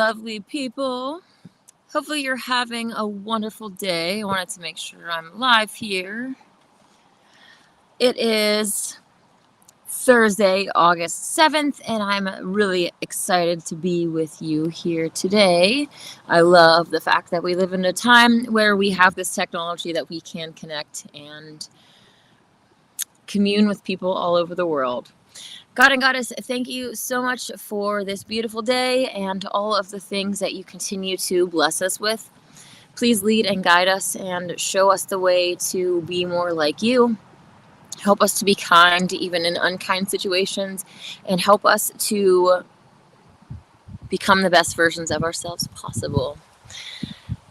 lovely people. Hopefully you're having a wonderful day. I wanted to make sure I'm live here. It is Thursday, August 7th, and I'm really excited to be with you here today. I love the fact that we live in a time where we have this technology that we can connect and commune with people all over the world. God and Goddess, thank you so much for this beautiful day and all of the things that you continue to bless us with. Please lead and guide us and show us the way to be more like you. Help us to be kind even in unkind situations, and help us to become the best versions of ourselves possible.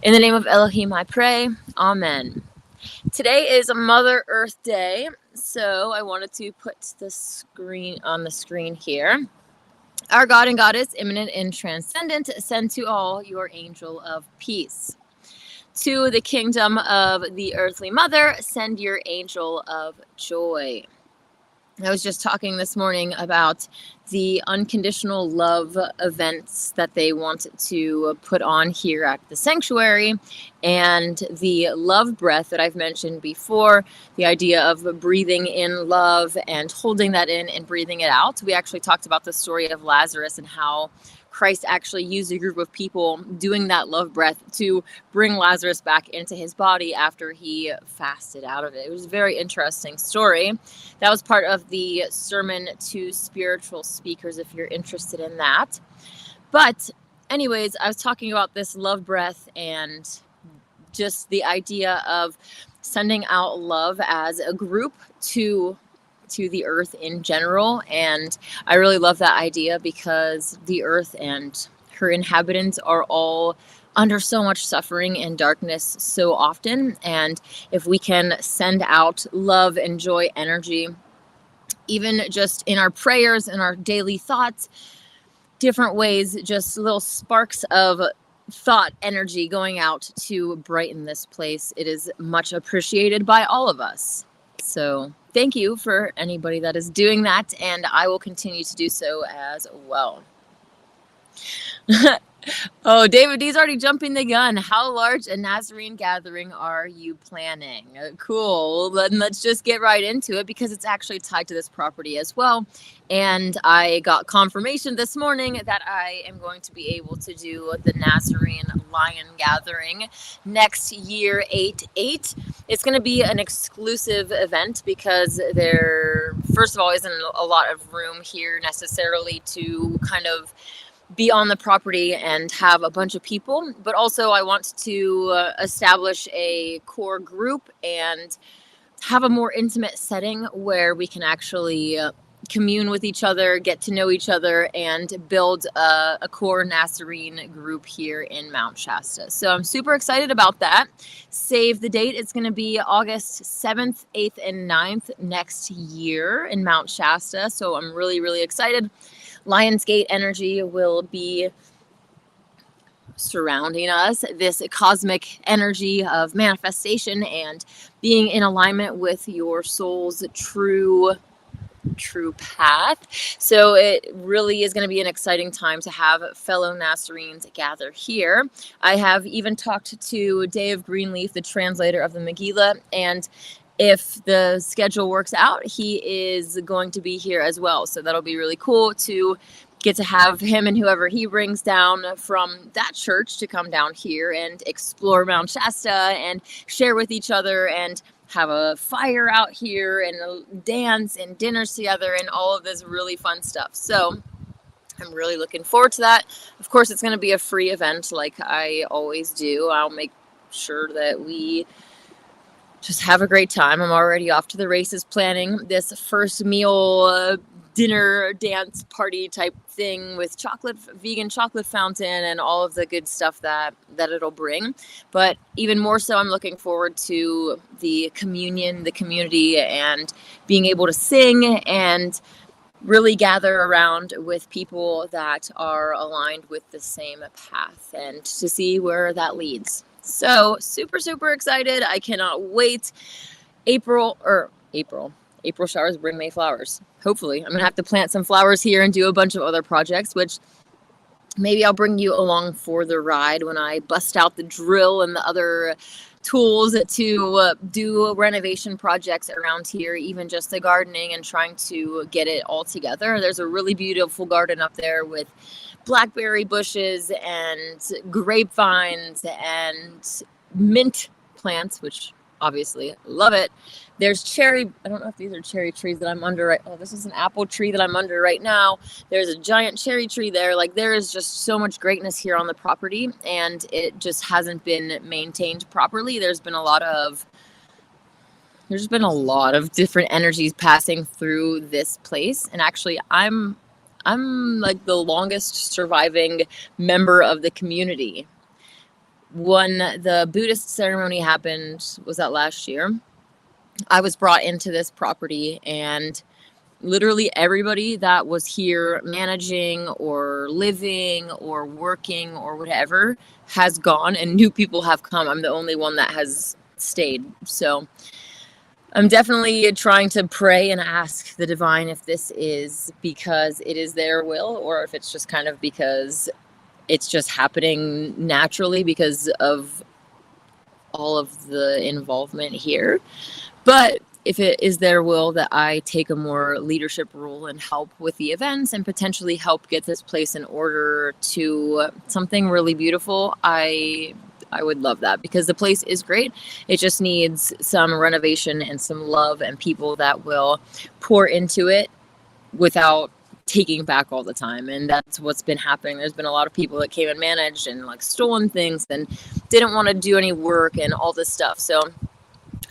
In the name of Elohim, I pray. Amen. Today is Mother Earth Day, so I wanted to put the screen on the screen here. Our God and Goddess, immanent and transcendent, send to all your angel of peace. To the kingdom of the earthly mother, send your angel of joy. I was just talking this morning about the unconditional love events that they want to put on here at the sanctuary, and the love breath that I've mentioned before, the idea of breathing in love and holding that in and breathing it out. We actually talked about the story of Lazarus and how Christ actually used a group of people doing that love breath to bring Lazarus back into his body after he fasted out of it. It was a very interesting story. That was part of the sermon to spiritual speakers, if you're interested in that. But anyways, I was talking about this love breath and just the idea of sending out love as a group to the earth in general. And I really love that idea because the earth and her inhabitants are all under so much suffering and darkness so often. And if we can send out love and joy energy, even just in our prayers and our daily thoughts, different ways, just little sparks of thought energy going out to brighten this place, it is much appreciated by all of us. So thank you for anybody that is doing that, and I will continue to do so as well. Oh, David D's already jumping the gun. How large a Nasarean gathering are you planning? Cool. Then let's just get right into it because it's actually tied to this property as well. And I got confirmation this morning that I am going to be able to do the Nasarean Lion Gathering next year, 8/8. It's going to be an exclusive event because there, first of all, isn't a lot of room here necessarily to kind of be on the property and have a bunch of people, but also I want to establish a core group and have a more intimate setting where we can actually commune with each other, get to know each other, and build a core Nasarean group here in Mount Shasta. So I'm super excited about that. Save the date. It's going to be August 7th, 8th, and 9th next year in Mount Shasta. So I'm really, really excited. Lionsgate energy will be surrounding us, this cosmic energy of manifestation and being in alignment with your soul's true path. So it really is going to be an exciting time to have fellow Nasareans gather here. I have even talked to Dave Greenleaf, the translator of the Megillah, and if the schedule works out, he is going to be here as well. So that'll be really cool to get to have him and whoever he brings down from that church to come down here and explore Mount Shasta and share with each other and have a fire out here and a dance and dinners together and all of this really fun stuff. So I'm really looking forward to that. Of course, it's going to be a free event like I always do. I'll make sure that we just have a great time. I'm already off to the races planning this first meal, dinner, dance, party type thing with vegan chocolate fountain and all of the good stuff that it'll bring. But even more so, I'm looking forward to the communion, the community, and being able to sing and really gather around with people that are aligned with the same path and to see where that leads. So super, super excited. I cannot wait. April showers bring May flowers. Hopefully. I'm going to have to plant some flowers here and do a bunch of other projects, which maybe I'll bring you along for the ride when I bust out the drill and the other tools to do renovation projects around here, even just the gardening and trying to get it all together. There's a really beautiful garden up there with blackberry bushes and grapevines and mint plants, which obviously love it. There's cherry, I don't know if these are cherry trees that I'm under right. Oh, this is an apple tree that I'm under right now. There's a giant cherry tree there. Like, there is just so much greatness here on the property, and it just hasn't been maintained properly. There's been a lot of different energies passing through this place, and actually I'm like the longest surviving member of the community. When the Buddhist ceremony happened, was that last year? I was brought into this property, and literally everybody that was here managing or living or working or whatever has gone, and new people have come. I'm the only one that has stayed. So I'm definitely trying to pray and ask the divine if this is because it is their will, or if it's just kind of because it's just happening naturally because of all of the involvement here. But if it is their will that I take a more leadership role and help with the events and potentially help get this place in order to something really beautiful, I would love that, because the place is great. It just needs some renovation and some love and people that will pour into it without taking back all the time. And that's what's been happening. There's been a lot of people that came and managed and like stolen things and didn't want to do any work and all this stuff. So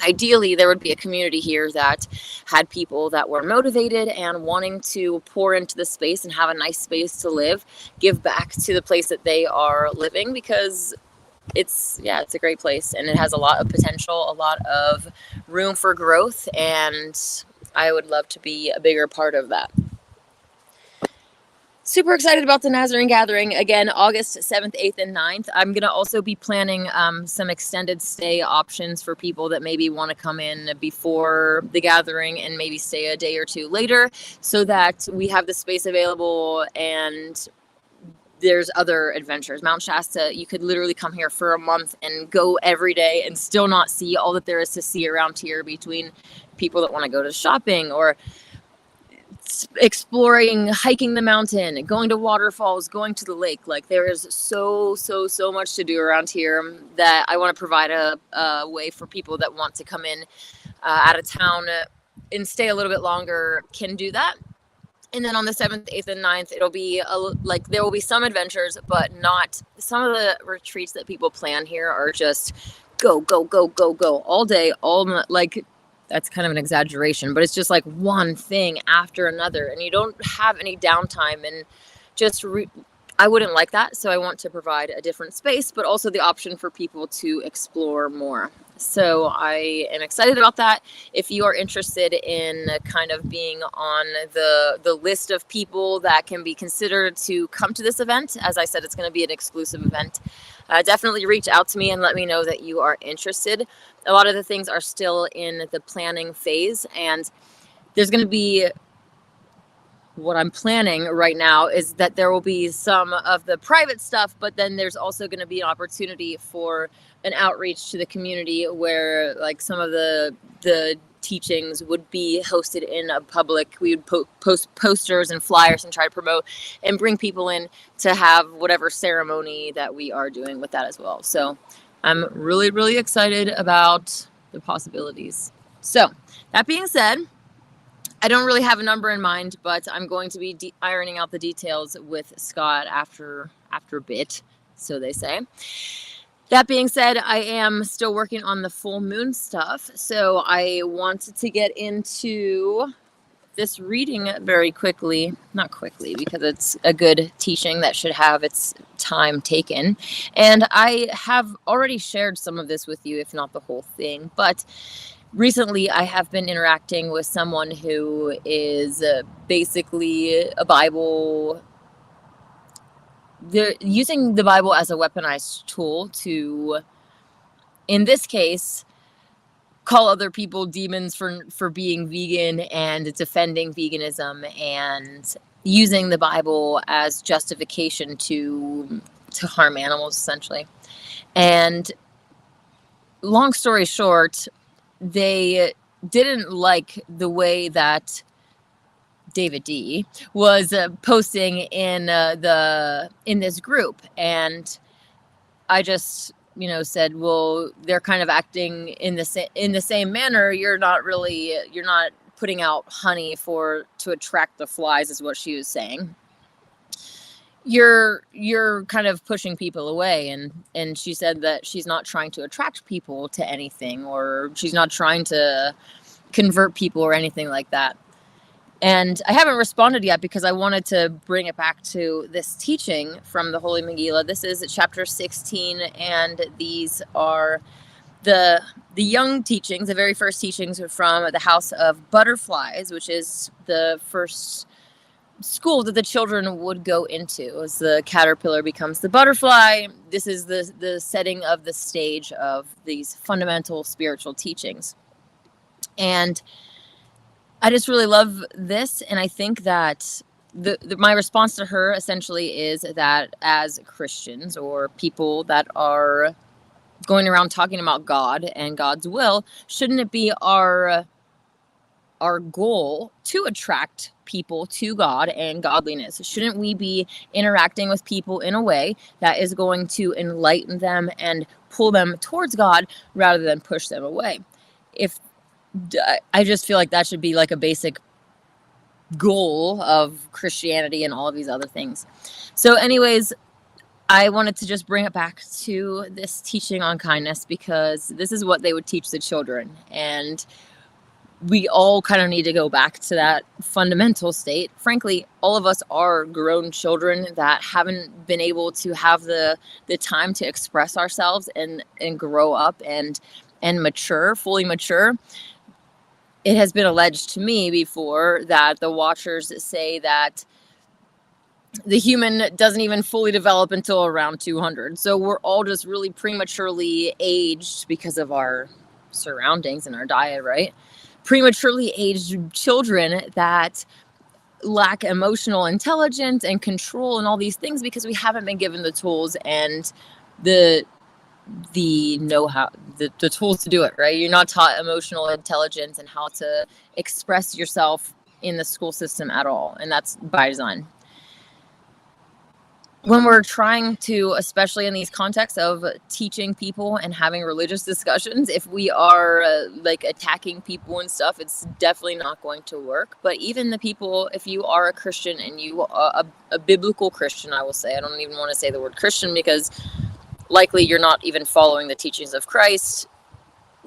ideally, there would be a community here that had people that were motivated and wanting to pour into the space and have a nice space to live, give back to the place that they are living, because it's a great place and it has a lot of potential, a lot of room for growth, and I would love to be a bigger part of that. Super excited about the Nasarean gathering. Again, August 7th, 8th, and 9th. I'm going to also be planning some extended stay options for people that maybe want to come in before the gathering and maybe stay a day or two later, so that we have the space available and there's other adventures. Mount Shasta, you could literally come here for a month and go every day and still not see all that there is to see around here, between people that want to go to shopping or exploring, hiking the mountain, going to waterfalls, going to the lake. Like, there is so much to do around here that I want to provide a way for people that want to come in out of town and stay a little bit longer can do that. And then on the 7th, 8th, and 9th, it'll be there will be some adventures, but not some of the retreats that people plan here are just go all day, like, that's kind of an exaggeration, but it's just like one thing after another, and you don't have any downtime, and just I wouldn't like that. So I want to provide a different space, but also the option for people to explore more. So I am excited about that. If you are interested in kind of being on the list of people that can be considered to come to this event, as I said, it's going to be an exclusive event. Definitely reach out to me and let me know that you are interested. A lot of the things are still in the planning phase, and there's going to be, what I'm planning right now is that there will be some of the private stuff, but then there's also going to be an opportunity for an outreach to the community where, like, some of the teachings would be hosted in a public. We would post posters and flyers and try to promote and bring people in to have whatever ceremony that we are doing with that as well. So I'm really excited about the possibilities. So that being said, I don't really have a number in mind, but I'm going to be ironing out the details with Scott after a bit, so they say. That being said, I am still working on the full moon stuff, so I wanted to get into this reading very quickly. Not quickly, because it's a good teaching that should have its time taken. And I have already shared some of this with you, if not the whole thing, but recently I have been interacting with someone who is basically a Bible. They're using the Bible as a weaponized tool to, in this case, call other people demons for being vegan and defending veganism and using the Bible as justification to harm animals, essentially. And long story short, they didn't like the way that David D was posting in this group, and I just said, well, they're kind of acting in the same manner. You're not putting out honey to attract the flies, is what she was saying. You're kind of pushing people away, and she said that she's not trying to attract people to anything, or she's not trying to convert people or anything like that. And I haven't responded yet because I wanted to bring it back to this teaching from the Holy Megillah. This is chapter 16, and these are the young teachings, the very first teachings from the House of Butterflies, which is the first school that the children would go into as the caterpillar becomes the butterfly. This is the setting of the stage of these fundamental spiritual teachings. And I just really love this, and I think that my response to her essentially is that as Christians, or people that are going around talking about God and God's will, shouldn't it be our goal to attract people to God and godliness? Shouldn't we be interacting with people in a way that is going to enlighten them and pull them towards God rather than push them away? I just feel like that should be like a basic goal of Christianity and all of these other things. So anyways, I wanted to just bring it back to this teaching on kindness, because this is what they would teach the children. And we all kind of need to go back to that fundamental state. Frankly, all of us are grown children that haven't been able to have the time to express ourselves and grow up and mature, fully mature. It has been alleged to me before that the watchers say that the human doesn't even fully develop until around 200. So we're all just really prematurely aged because of our surroundings and our diet, right? Prematurely aged children that lack emotional intelligence and control and all these things because we haven't been given the tools and the know-how, the tools to do it, right? You're not taught emotional intelligence and how to express yourself in the school system at all, and that's by design. When we're trying to, especially in these contexts of teaching people and having religious discussions, if we are like attacking people and stuff, it's definitely not going to work. But even the people, if you are a Christian and you are a biblical Christian, I will say, I don't even want to say the word Christian because likely you're not even following the teachings of Christ,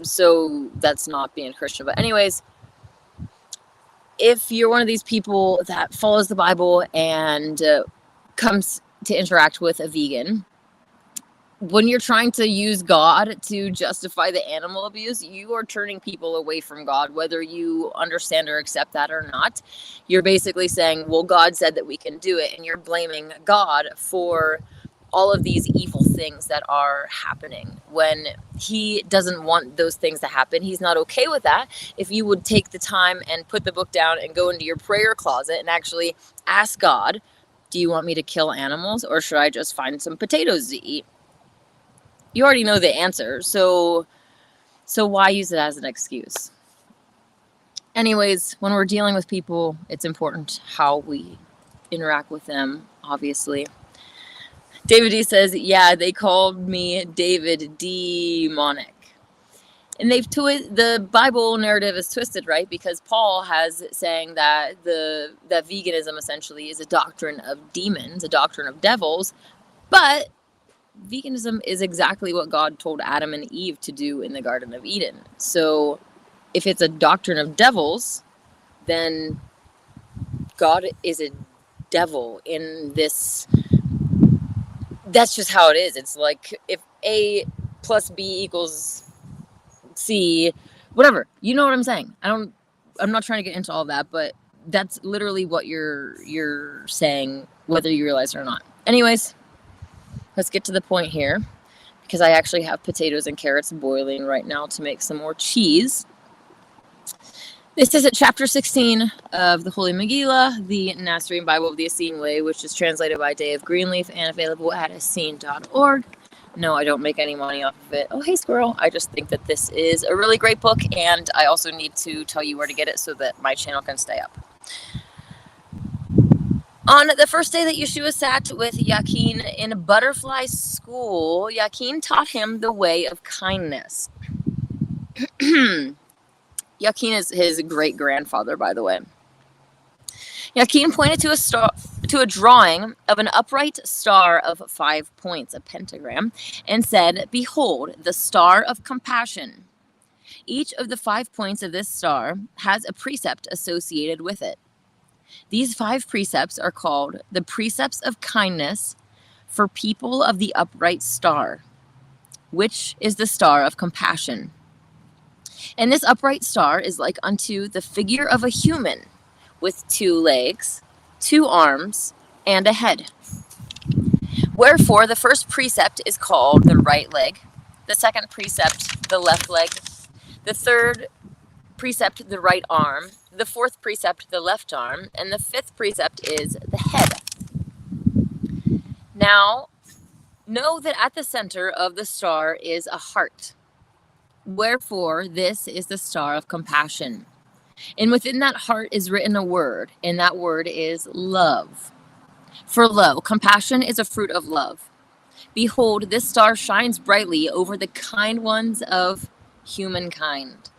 so that's not being a Christian. But anyways, if you're one of these people that follows the Bible and comes to interact with a vegan, when you're trying to use God to justify the animal abuse, you are turning people away from God, whether you understand or accept that or not. You're basically saying, well, God said that we can do it, and you're blaming God for all of these evil things that are happening when he doesn't want those things to happen. He's not okay with that. If you would take the time and put the book down and go into your prayer closet and actually ask God, do you want me to kill animals, or should I just find some potatoes to eat? You already know the answer, so why use it as an excuse? Anyways, when we're dealing with people, it's important how we interact with them, obviously. David D says, yeah, they called me David demonic. And the Bible narrative is twisted, right? Because Paul has saying that that veganism essentially is a doctrine of demons, a doctrine of devils. But veganism is exactly what God told Adam and Eve to do in the Garden of Eden. So if it's a doctrine of devils, then God is a devil in this. That's just how it is. It's like if A plus B equals C, whatever. You know what I'm saying? I'm not trying to get into all that, but that's literally what you're saying, whether you realize it or not. Anyways, let's get to the point here, because I actually have potatoes and carrots boiling right now to make some more cheese. This is at chapter 16 of the Holy Megillah, the Nasarean Bible of the Essene way, which is translated by Dave Greenleaf and available at Essene.org. No, I don't make any money off of it. Oh, hey, squirrel. I just think that this is a really great book, and I also need to tell you where to get it so that my channel can stay up. On the first day that Yeshua sat with Yakin in butterfly school, Yakin taught him the way of kindness. Yakin is his great-grandfather, by the way. Yakin pointed to a drawing of an upright star of 5 points, a pentagram, and said, "Behold, the star of compassion. Each of the 5 points of this star has a precept associated with it. These 5 precepts are called the Precepts of Kindness for people of the upright star, which is the star of compassion. And this upright star is like unto the figure of a human, with 2 legs, 2 arms, and a head. Wherefore, the first precept is called the right leg, the second precept the left leg, the third precept the right arm, the fourth precept the left arm, and the 5th precept is the head. Now, know that at the center of the star is a heart. Wherefore, this is the star of compassion. And within that heart is written a word, and that word is love. For lo, compassion is a fruit of love. Behold, this star shines brightly over the kind ones of humankind.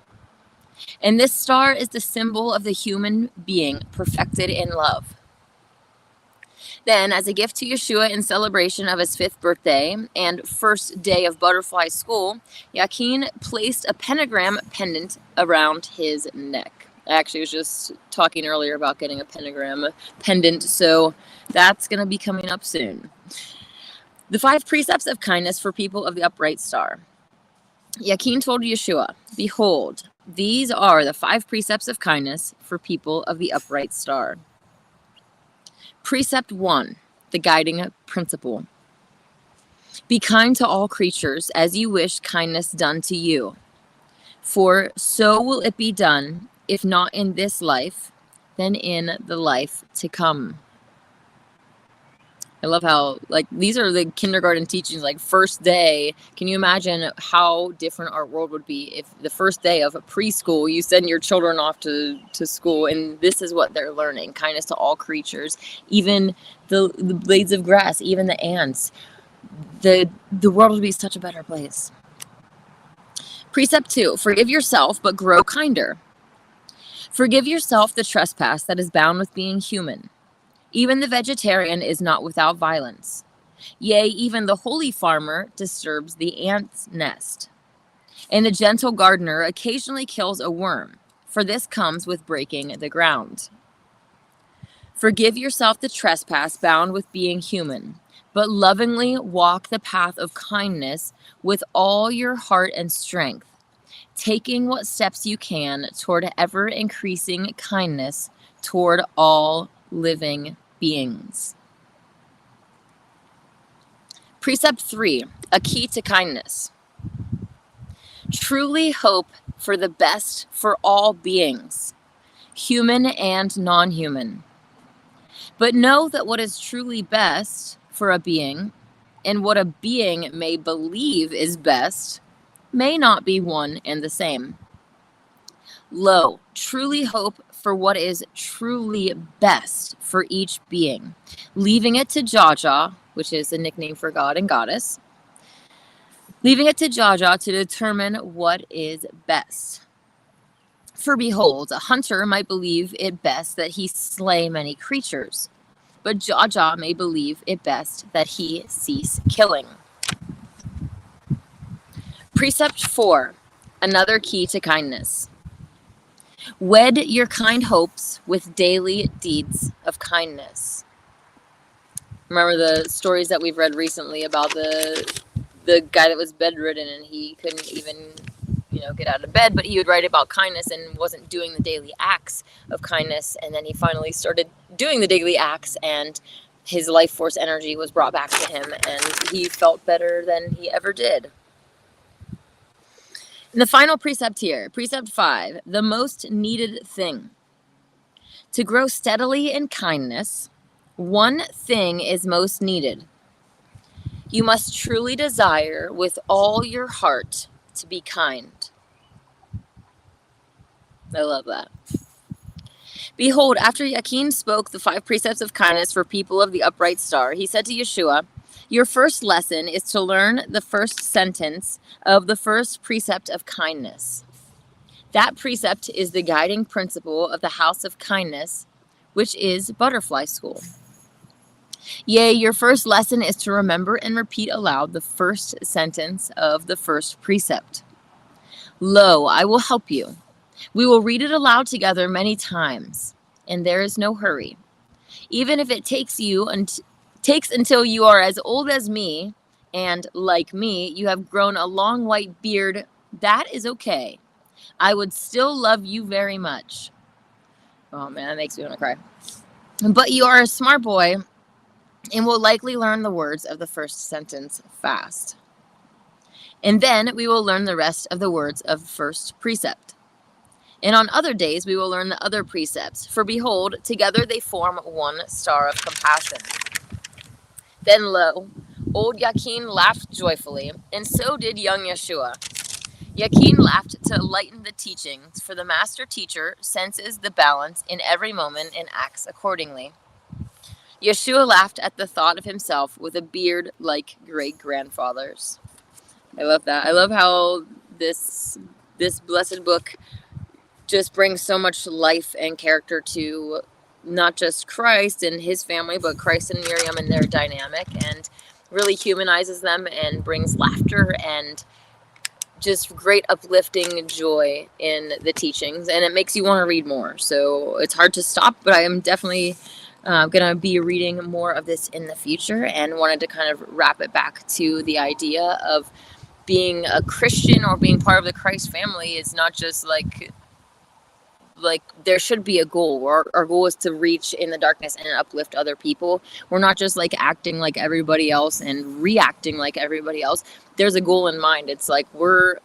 And this star is the symbol of the human being perfected in love." Then, as a gift to Yeshua in celebration of his 5th birthday and first day of butterfly school, Yakin placed a pentagram pendant around his neck. I actually was just talking earlier about getting a pentagram pendant, so that's going to be coming up soon. The 5 precepts of kindness for people of the upright star. Yakin told Yeshua, "Behold, these are the 5 precepts of kindness for people of the upright star. Precept 1, the guiding principle. Be kind to all creatures as you wish kindness done to you. For so will it be done, if not in this life, then in the life to come." I love how, like, these are the kindergarten teachings, like first day. Can you imagine how different our world would be if the first day of preschool, you send your children off to school and this is what they're learning? Kindness to all creatures, even the blades of grass, even the ants. The world would be such a better place. Precept 2, forgive yourself, but grow kinder. Forgive yourself the trespass that is bound with being human. Even the vegetarian is not without violence. Yea, even the holy farmer disturbs the ant's nest. And the gentle gardener occasionally kills a worm, for this comes with breaking the ground. Forgive yourself the trespass bound with being human, but lovingly walk the path of kindness with all your heart and strength, taking what steps you can toward ever-increasing kindness toward all living beings. Precept 3, a key to kindness. Truly hope for the best for all beings, human and non-human. But know that what is truly best for a being, and what a being may believe is best, may not be one and the same. Lo, truly hope for what is truly best for each being, leaving it to Jaja, which is a nickname for God and Goddess, leaving it to Jaja to determine what is best. For behold, a hunter might believe it best that he slay many creatures, but Jaja may believe it best that he cease killing. Precept 4, another key to kindness. Wed your kind hopes with daily deeds of kindness. Remember the stories that we've read recently about the guy that was bedridden and he couldn't even, get out of bed, but he would write about kindness and wasn't doing the daily acts of kindness. And then he finally started doing the daily acts and his life force energy was brought back to him and he felt better than he ever did. And the final precept here, precept 5, the most needed thing. To grow steadily in kindness, one thing is most needed. You must truly desire with all your heart to be kind. I love that. Behold, after Yakin spoke the 5 precepts of kindness for people of the upright star, he said to Yeshua, your first lesson is to learn the first sentence of the first precept of kindness. That precept is the guiding principle of the house of kindness, which is butterfly school. Yea, your first lesson is to remember and repeat aloud the first sentence of the first precept. Lo, I will help you. We will read it aloud together many times, and there is no hurry. Even if it takes until you are as old as me, and like me, you have grown a long white beard, that is okay. I would still love you very much. Oh man, that makes me want to cry. But you are a smart boy and will likely learn the words of the first sentence fast. And then we will learn the rest of the words of first precept. And on other days we will learn the other precepts, for behold, together they form one star of compassion. Then lo, old Yakin laughed joyfully, and so did young Yeshua. Yakin laughed to lighten the teachings, for the master teacher senses the balance in every moment and acts accordingly. Yeshua laughed at the thought of himself with a beard like great-grandfather's. I love that. I love how this blessed book just brings so much life and character to not just Christ and his family, but Christ and Miriam and their dynamic, and really humanizes them and brings laughter and just great uplifting joy in the teachings, and it makes you want to read more. So it's hard to stop, but I am definitely going to be reading more of this in the future, and wanted to kind of wrap it back to the idea of being a Christian or being part of the Christ family is not just like there should be a goal. Our goal is to reach in the darkness and uplift other people. We're not just like acting like everybody else and reacting like everybody else. There's a goal in mind. It's like we're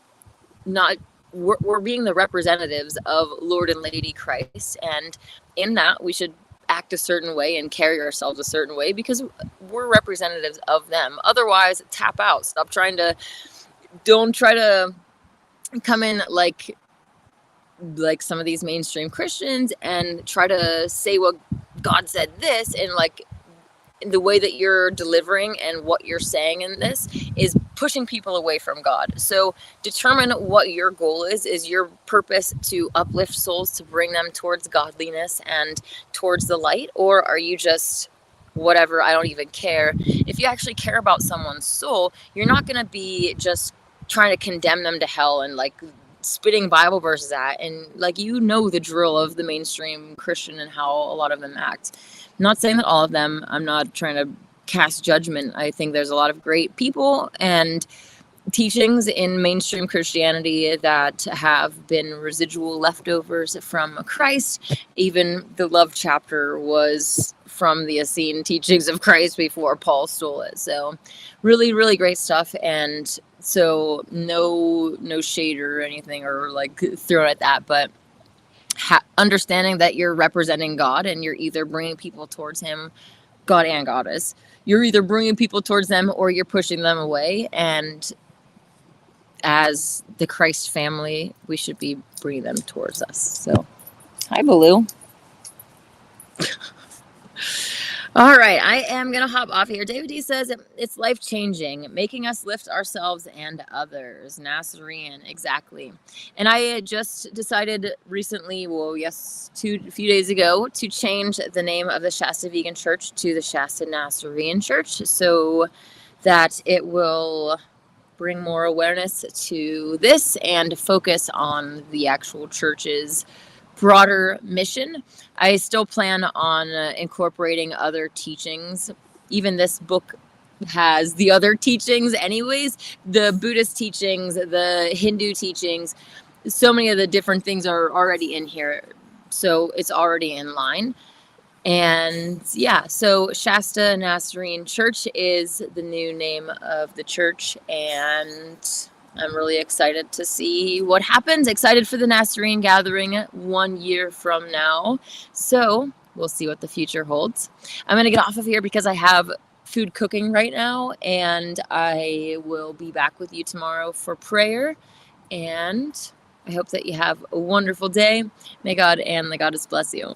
being the representatives of Lord and Lady Christ, and in that we should act a certain way and carry ourselves a certain way because we're representatives of them. Otherwise, tap out. Don't try to come in like some of these mainstream Christians and try to say, well, God said this, and like the way that you're delivering and what you're saying in this is pushing people away from God. So determine what your goal is your purpose to uplift souls, to bring them towards godliness and towards the light, or are you just whatever, I don't even care? If you actually care about someone's soul, you're not going to be just trying to condemn them to hell and like spitting Bible verses at, and like, you know, the drill of the mainstream Christian and how a lot of them act. I'm not saying that all of them, I'm not trying to cast judgment. I think there's a lot of great people and teachings in mainstream Christianity that have been residual leftovers from Christ. Even the love chapter was from the Essene teachings of Christ before Paul stole it. So really, really great stuff. And so no shade or anything or like thrown at that, but understanding that you're representing God and you're either bringing people towards him, God and Goddess. You're either bringing people towards them or you're pushing them away. And as the Christ family, we should be bringing them towards us. So, hi, Baloo. All right, I am going to hop off here. David D says it's life-changing, making us lift ourselves and others. Nasarean, exactly. And I just decided recently, well, yes, a few days ago, to change the name of the Shasta Vegan Church to the ShastaNasareanChurch so that it will bring more awareness to this and focus on the actual church's broader mission. I still plan on incorporating other teachings. Even this book has the other teachings anyways, the Buddhist teachings, the Hindu teachings. So many of the different things are already in here, so it's already in line. And yeah, so ShastaNasareanChurch is the new name of the church, and I'm really excited to see what happens. Excited for the Nasarean gathering 1 year from now. So we'll see what the future holds. I'm going to get off of here because I have food cooking right now, and I will be back with you tomorrow for prayer. And I hope that you have a wonderful day. May God and the Goddess bless you.